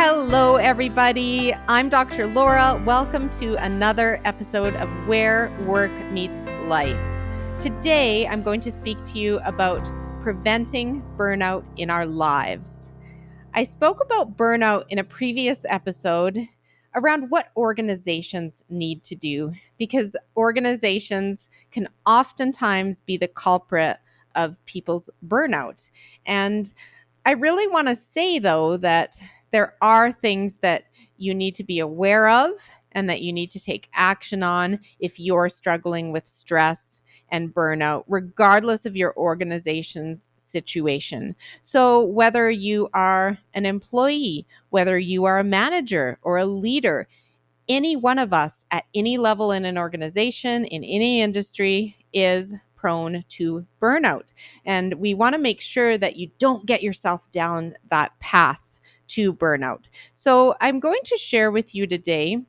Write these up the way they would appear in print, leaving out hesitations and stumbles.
Hello, everybody. I'm Dr. Laura. Welcome to another episode of Where Work Meets Life. Today, I'm going to speak to you about preventing burnout in our lives. I spoke about burnout in a previous episode around what organizations need to do, because organizations can oftentimes be the culprit of people's burnout. And I really want to say, though, that there are things that you need to be aware of and that you need to take action on if you're struggling with stress and burnout, regardless of your organization's situation. So whether you are an employee, whether you are a manager or a leader, any one of us at any level in an organization, in any industry, is prone to burnout. And we want to make sure that you don't get yourself down that path to burnout. So I'm going to share with you today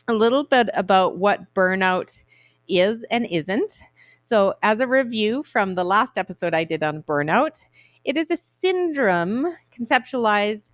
a little bit about what burnout is and isn't. So, as a review from the last episode I did on burnout, it is a syndrome conceptualized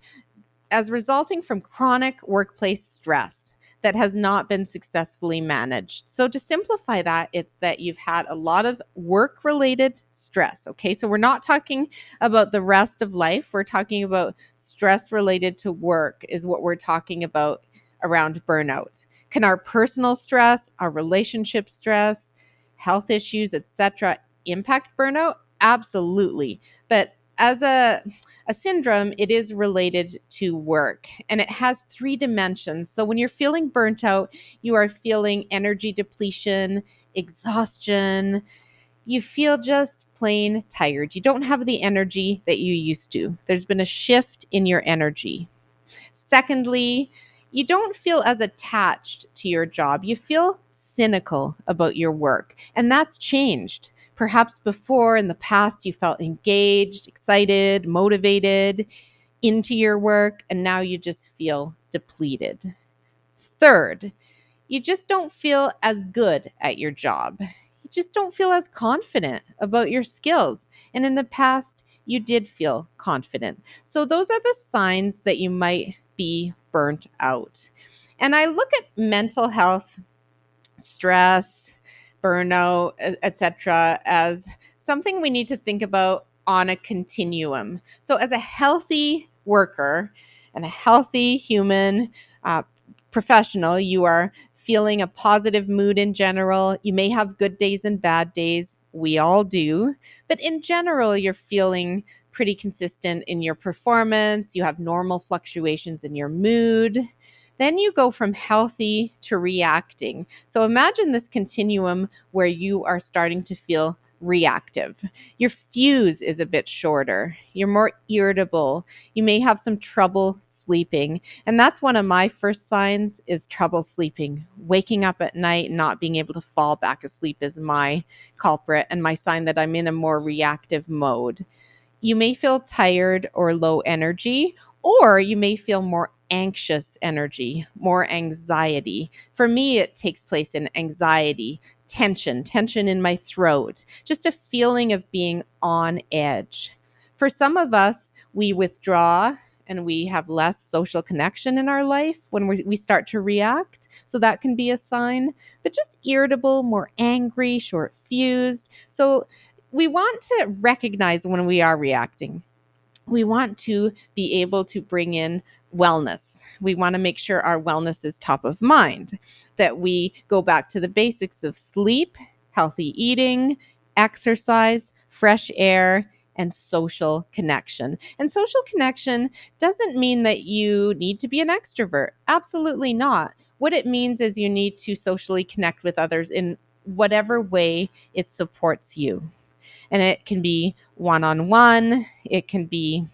as resulting from chronic workplace stress that has not been successfully managed. So to simplify that, it's that you've had a lot of work-related stress, okay? So we're not talking about the rest of life. We're talking about stress related to work is what we're talking about around burnout. Can our personal stress, our relationship stress, health issues, etc., impact burnout? Absolutely. But as a syndrome, it is related to work, and it has three dimensions. So when you're feeling burnt out, you are feeling energy depletion, exhaustion. You feel just plain tired. You don't have the energy that you used to. There's been a shift in your energy. Secondly, you don't feel as attached to your job. You feel cynical about your work, and that's changed. Perhaps before in the past, you felt engaged, excited, motivated into your work, and now you just feel depleted. Third, you just don't feel as good at your job. You just don't feel as confident about your skills. And in the past, you did feel confident. So those are the signs that you might be burnt out. And I look at mental health, stress, burnout, etc., as something we need to think about on a continuum. So as a healthy worker and a healthy human professional, you are feeling a positive mood in general. You may have good days and bad days. We all do. But in general, you're feeling pretty consistent in your performance. You have normal fluctuations in your mood. Then you go from healthy to reacting. So imagine this continuum where you are starting to feel reactive. Your fuse is a bit shorter. You're more irritable. You may have some trouble sleeping. And that's one of my first signs is trouble sleeping. Waking up at night, not being able to fall back asleep is my culprit and my sign that I'm in a more reactive mode. You may feel tired or low energy, or you may feel more anxious energy, more anxiety. For me, it takes place in anxiety, tension in my throat, just a feeling of being on edge. For some of us, we withdraw and we have less social connection in our life when we start to react. So that can be a sign, but just irritable, more angry, short fused. So we want to recognize when we are reacting. We want to be able to bring in wellness. We want to make sure our wellness is top of mind, that we go back to the basics of sleep, healthy eating, exercise, fresh air, and social connection. And social connection doesn't mean that you need to be an extrovert. Absolutely not. What it means is you need to socially connect with others in whatever way it supports you. And it can be one-on-one, it can be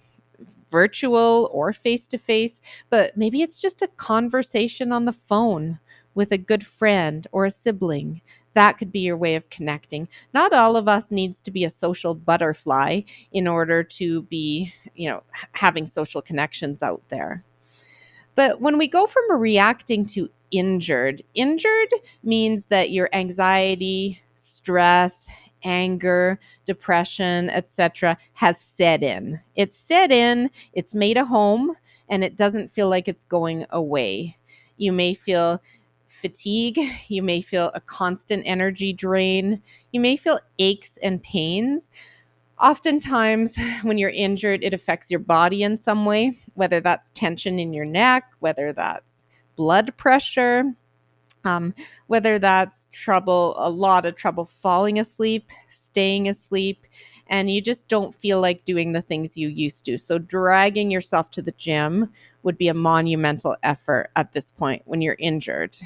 virtual or face-to-face, but maybe it's just a conversation on the phone with a good friend or a sibling. That could be your way of connecting. Not all of us needs to be a social butterfly in order to be, having social connections out there. But when we go from reacting to injured means that your anxiety, stress, anger, depression, etc., has set in. It's set in, it's made a home, and it doesn't feel like it's going away. You may feel fatigue, you may feel a constant energy drain, you may feel aches and pains. Oftentimes, when you're injured, it affects your body in some way, whether that's tension in your neck, whether that's blood pressure, whether that's a lot of trouble falling asleep, staying asleep, and you just don't feel like doing the things you used to. So dragging yourself to the gym would be a monumental effort at this point when you're injured.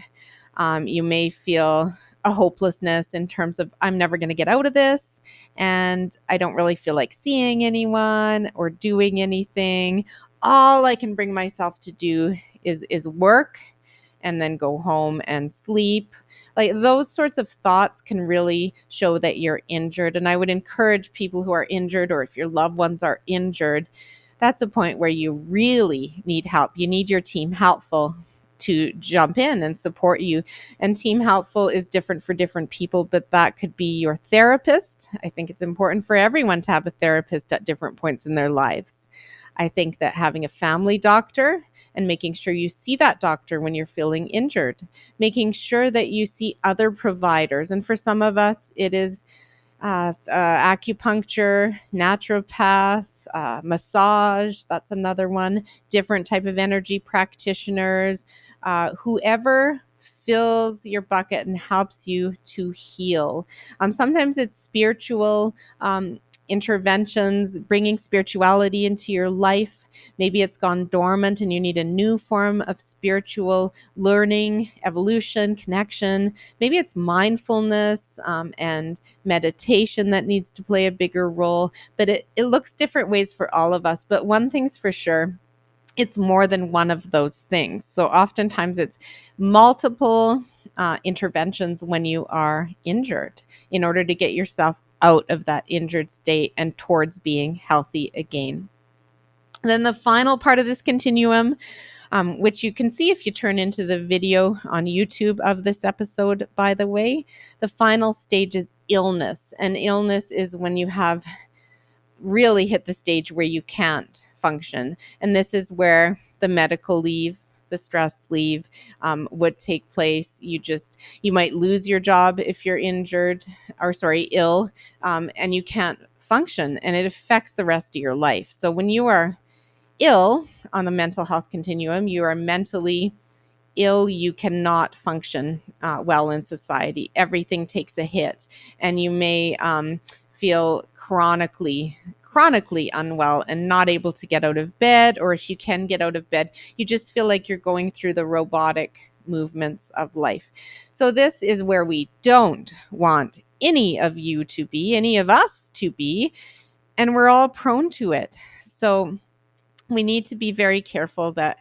You may feel a hopelessness in terms of, I'm never going to get out of this, and I don't really feel like seeing anyone or doing anything. All I can bring myself to do is work and then go home and sleep. Like, those sorts of thoughts can really show that you're injured. And I would encourage people who are injured, or if your loved ones are injured, that's a point where you really need help. You need your team helpful to jump in and support you. And team helpful is different for different people, but that could be your therapist. I think it's important for everyone to have a therapist at different points in their lives. I think that having a family doctor and making sure you see that doctor when you're feeling injured, making sure that you see other providers. And for some of us, it is acupuncture, naturopath, massage. That's another one. Different type of energy practitioners, whoever fills your bucket and helps you to heal. Sometimes it's spiritual interventions, bringing spirituality into your life. Maybe it's gone dormant and you need a new form of spiritual learning, evolution, connection. Maybe it's mindfulness and meditation that needs to play a bigger role. But it looks different ways for all of us. But one thing's for sure, it's more than one of those things. So oftentimes it's multiple interventions when you are injured in order to get yourself out of that injured state and towards being healthy again. Then the final part of this continuum, which you can see if you turn into the video on YouTube of this episode, by the way, the final stage is illness. And illness is when you have really hit the stage where you can't function. And this is where the medical leave, the stress leave would take place. You might lose your job if you're ill, and you can't function, and it affects the rest of your life. So when you are ill on the mental health continuum, you are mentally ill, you cannot function well in society. Everything takes a hit, and you may feel chronically unwell and not able to get out of bed, or if you can get out of bed, you just feel like you're going through the robotic movements of life. So this is where we don't want any of us to be, and we're all prone to it. So we need to be very careful that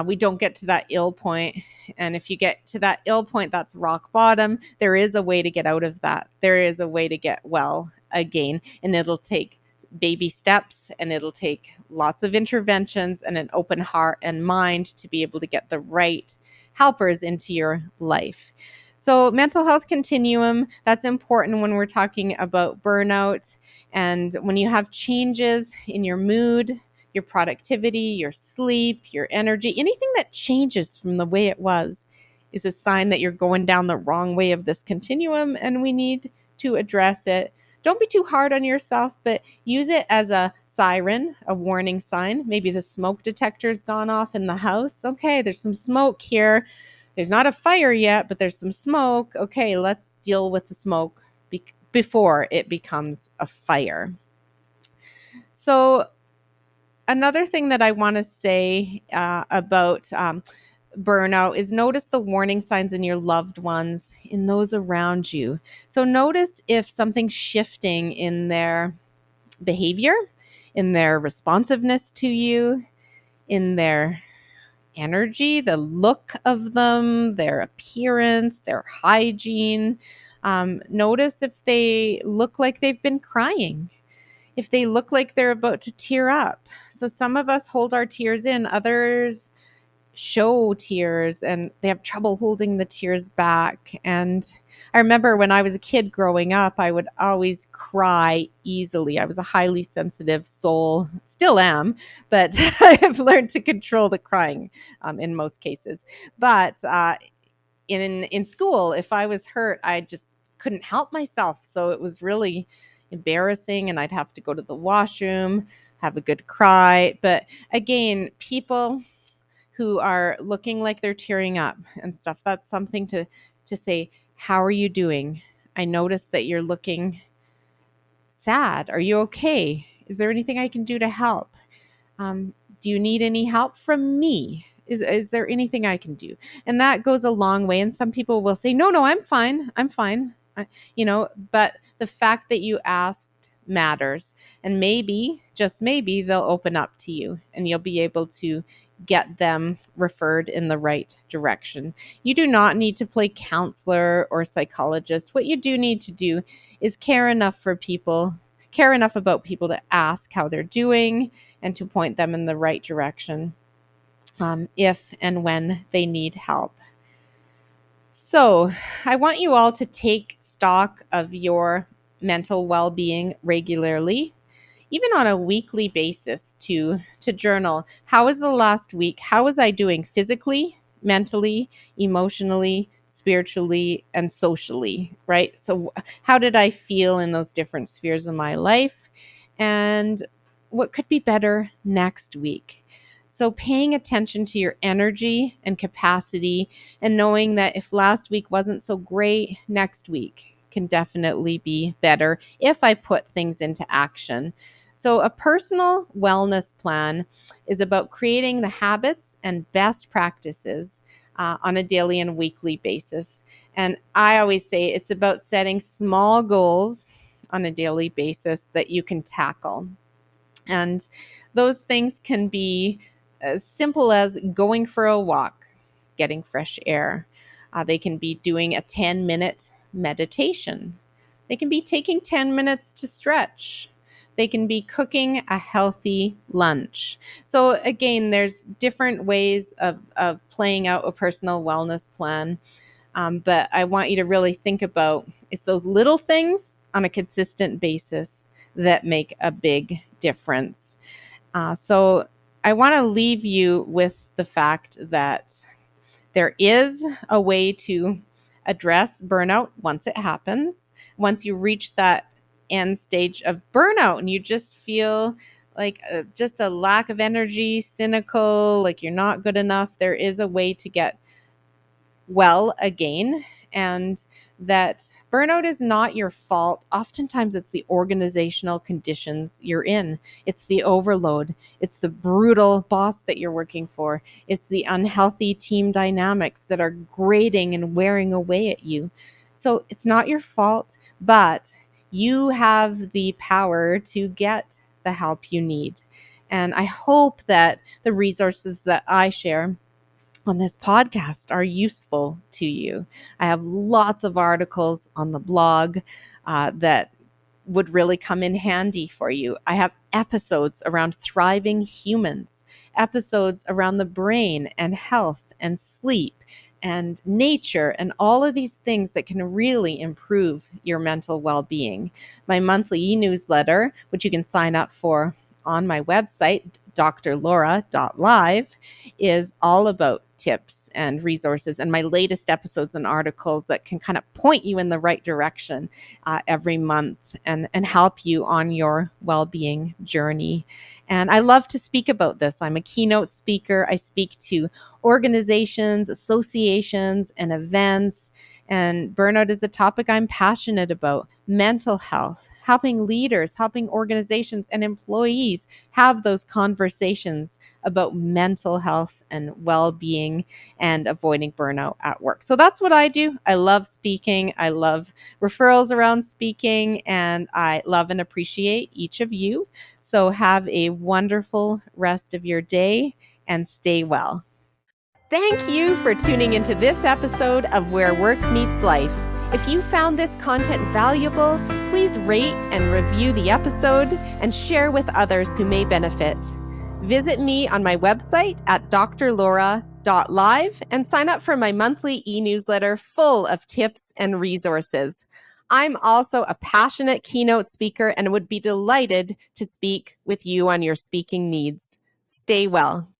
we don't get to that ill point. And if you get to that ill point, that's rock bottom. There is a way to get out of that. There is a way to get well again, and it'll take baby steps, and it'll take lots of interventions and an open heart and mind to be able to get the right helpers into your life. So mental health continuum, that's important when we're talking about burnout. And when you have changes in your mood, your productivity, your sleep, your energy, anything that changes from the way it was is a sign that you're going down the wrong way of this continuum, and we need to address it. Don't be too hard on yourself, but use it as a siren, a warning sign. Maybe the smoke detector's gone off in the house. Okay, there's some smoke here. There's not a fire yet, but there's some smoke. Okay, let's deal with the smoke before it becomes a fire. So another thing that I want to say about burnout is notice the warning signs in your loved ones, in those around you. So notice if something's shifting in their behavior, in their responsiveness to you, in their energy, the look of them, their appearance, their hygiene. Notice if they look like they've been crying, if they look like they're about to tear up. So some of us hold our tears in, others show tears and they have trouble holding the tears back. And I remember when I was a kid growing up, I would always cry easily. I was a highly sensitive soul, still am, but I have learned to control the crying in most cases. But in school, if I was hurt, I just couldn't help myself. So it was really embarrassing, and I'd have to go to the washroom, have a good cry. But again, people who are looking like they're tearing up and stuff, that's something to say, how are you doing? I noticed that you're looking sad. Are you okay? Is there anything I can do to help? Do you need any help from me? Is there anything I can do? And that goes a long way. And some people will say, no, I'm fine. I'm fine. But the fact that you asked matters. And maybe, just maybe, they'll open up to you and you'll be able to get them referred in the right direction. You do not need to play counselor or psychologist. What you do need to do is care enough about people to ask how they're doing and to point them in the right direction if and when they need help. So I want you all to take stock of your mental well-being regularly, even on a weekly basis, to journal. How was the last week? How was I doing physically, mentally, emotionally, spiritually, and socially, right? So how did I feel in those different spheres of my life? And what could be better next week? So paying attention to your energy and capacity, and knowing that if last week wasn't so great, next week can definitely be better if I put things into action. So a personal wellness plan is about creating the habits and best practices on a daily and weekly basis. And I always say it's about setting small goals on a daily basis that you can tackle. And those things can be as simple as going for a walk, getting fresh air. They can be doing a 10-minute meditation. They can be taking 10 minutes to stretch. They can be cooking a healthy lunch. So again, there's different ways of playing out a personal wellness plan. But I want you to really think about, it's those little things on a consistent basis that make a big difference. So I want to leave you with the fact that there is a way to address burnout once it happens. Once you reach that end stage of burnout and you just feel like just a lack of energy, cynical, like you're not good enough, there is a way to get well again. And that burnout is not your fault. Oftentimes it's the organizational conditions you're in. It's the overload. It's the brutal boss that you're working for. It's the unhealthy team dynamics that are grating and wearing away at you. So it's not your fault, but you have the power to get the help you need. And I hope that the resources that I share on this podcast are useful to you. I have lots of articles on the blog that would really come in handy for you. I have episodes around thriving humans, episodes around the brain and health and sleep and nature and all of these things that can really improve your mental well-being. My monthly e-newsletter, which you can sign up for on my website, drlaura.live, is all about tips and resources and my latest episodes and articles that can kind of point you in the right direction every month and help you on your well-being journey. And I love to speak about this. I'm a keynote speaker. I speak to organizations, associations, and events. And burnout is a topic I'm passionate about. Mental health, helping leaders, helping organizations and employees have those conversations about mental health and well-being and avoiding burnout at work. So that's what I do. I love speaking. I love referrals around speaking, and I love and appreciate each of you. So have a wonderful rest of your day and stay well. Thank you for tuning into this episode of Where Work Meets Life. If you found this content valuable, please rate and review the episode and share with others who may benefit. Visit me on my website at drlaura.live. Live and sign up for my monthly e-newsletter full of tips and resources. I'm also a passionate keynote speaker and would be delighted to speak with you on your speaking needs. Stay well.